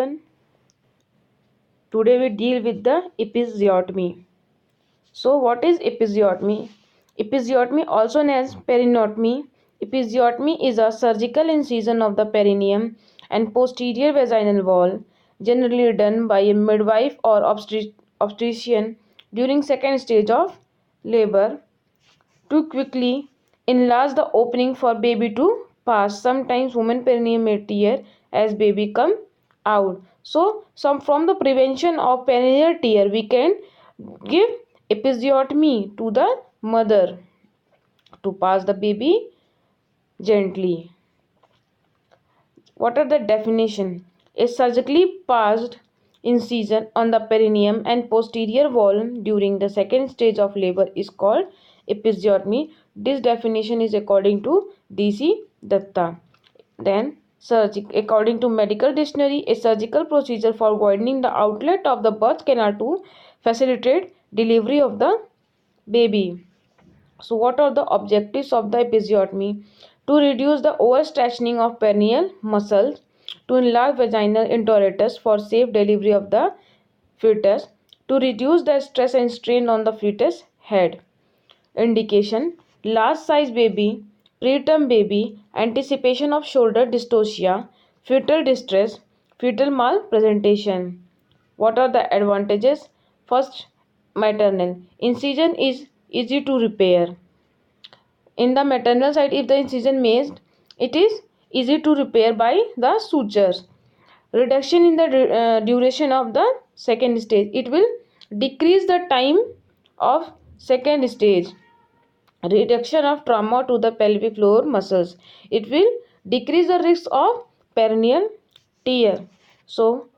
everyone. Today we deal with the episiotomy. So what is episiotomy? Episiotomy, also known as periotomy. Episiotomy is a surgical incision of the perineum and posterior vaginal wall, generally done by a midwife or obstetrician during second stage of labor to quickly enlarge the opening for baby to pass. Sometimes woman perineum may tear as baby come out. So some from the prevention of perineal tear we can give episiotomy to the mother to pass the baby gently. What are the definition? A surgically passed incision on the perineum and posterior wall during the second stage of labor is called episiotomy. This definition is according to D.C. Datta. Then, according to medical dictionary, a surgical procedure for widening the outlet of the birth canal to facilitate delivery of the baby. So what are the objectives of the episiotomy? To reduce the overstretching of perineal muscles, to enlarge vaginal introitus for safe delivery of the fetus, to reduce the stress and strain on the fetus head. Indication: large size baby, preterm baby, anticipation of shoulder dystocia, fetal distress, fetal malpresentation. What are the advantages? First, maternal. Incision is easy to repair. In the maternal side, if the incision made, it is easy to repair by the sutures. Reduction in the duration of the second stage. It will decrease the time of second stage. Reduction of trauma to the pelvic floor muscles. It will decrease the risk of perineal tear. So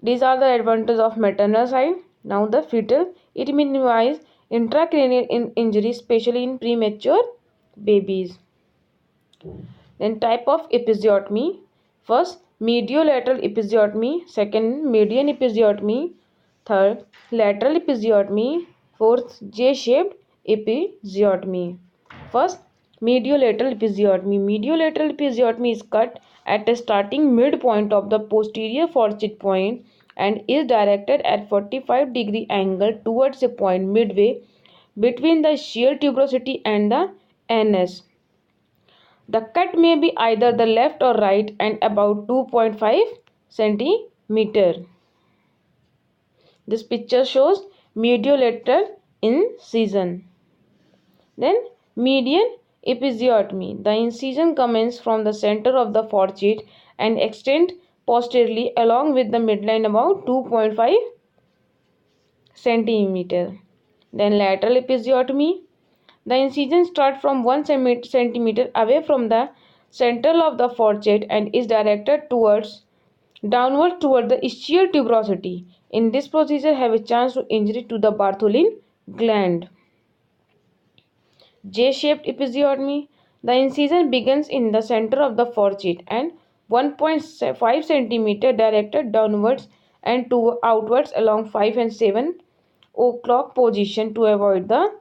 these are the advantages of maternal side. Now the fetal, it minimizes intracranial injury, especially in premature babies. Then type of episiotomy. First, mediolateral episiotomy. Second, median episiotomy. Third, lateral episiotomy. Fourth, J-shaped episiotomy. First, mediolateral episiotomy. Mediolateral episiotomy is cut at the starting midpoint of the posterior forceps point and is directed at 45-degree angle towards a point midway between the ischial tuberosity and the anus. The cut may be either the left or right and about 2.5 centimeter. This picture shows mediolateral incision. Then median episiotomy. The incision commences from the center of the forceps and extends posteriorly along with the midline about 2.5 centimeter. Then lateral episiotomy. The incision starts from 1 centimeter away from the center of the forceps and is directed downwards toward the ischial tuberosity. In this procedure, have a chance to injury to the Bartholin gland. J-shaped episiotomy. The incision begins in the center of the forceps and 1.5 centimeter directed downwards and outwards along 5 and 7 o'clock position to avoid the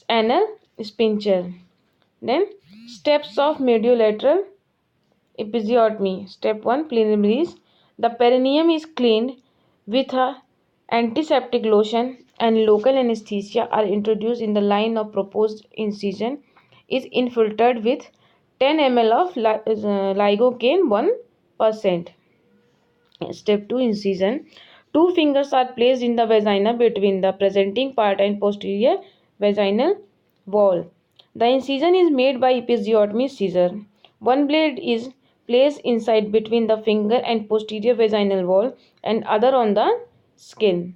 anal sphincter. Then steps of mediolateral episiotomy. Step 1, preliminaries. The perineum is cleaned with a antiseptic lotion and local anesthesia are introduced in the line of proposed incision. Is infiltrated with 10 ml of lidocaine 1%. Step 2, incision. Two fingers are placed in the vagina between the presenting part and posterior vaginal wall. The incision is made by episiotomy scissor. One blade is placed inside between the finger and posterior vaginal wall and other on the skin.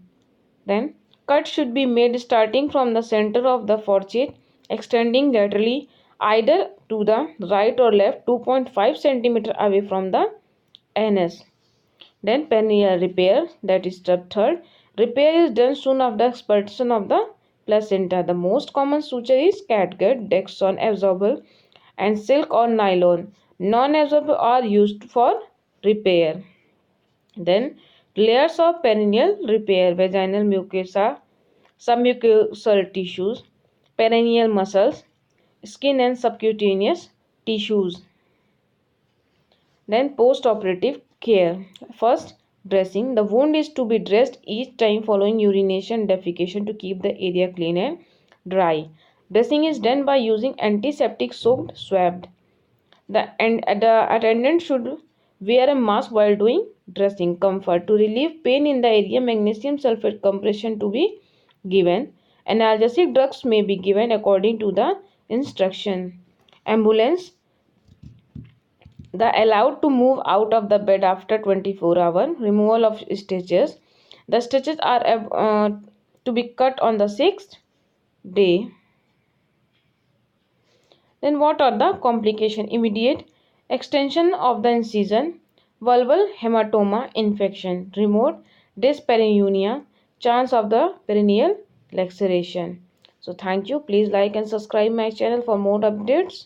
Then cut should be made starting from the center of the forceps, extending laterally either to the right or left 2.5 centimeter away from the anus. Then perineal repair, that is step 3. Repair is done soon after expulsion of the placenta. The most common suture is catgut, Dexon, absorbable and silk or nylon. Non-absorbable are used for repair. Then layers of perineal repair: vaginal mucosa, submucosal tissues, perineal muscles, skin and subcutaneous tissues. Then post-operative Care. First, dressing. The wound is to be dressed each time following urination and defecation to keep the area clean and dry. Dressing is done by using antiseptic soaked swab. The attendant should wear a mask while doing dressing. Comfort. To relieve pain in the area, magnesium sulfate compression to be given. Analgesic drugs may be given according to the instruction. Ambulance. The allowed to move out of the bed after 24-hour removal of stitches. The stitches are to be cut on the 6th day. Then what are the complications? Immediate extension of the incision, vulval hematoma infection, remote dyspareunia, chance of the perineal laceration. So thank you. Please like and subscribe my channel for more updates.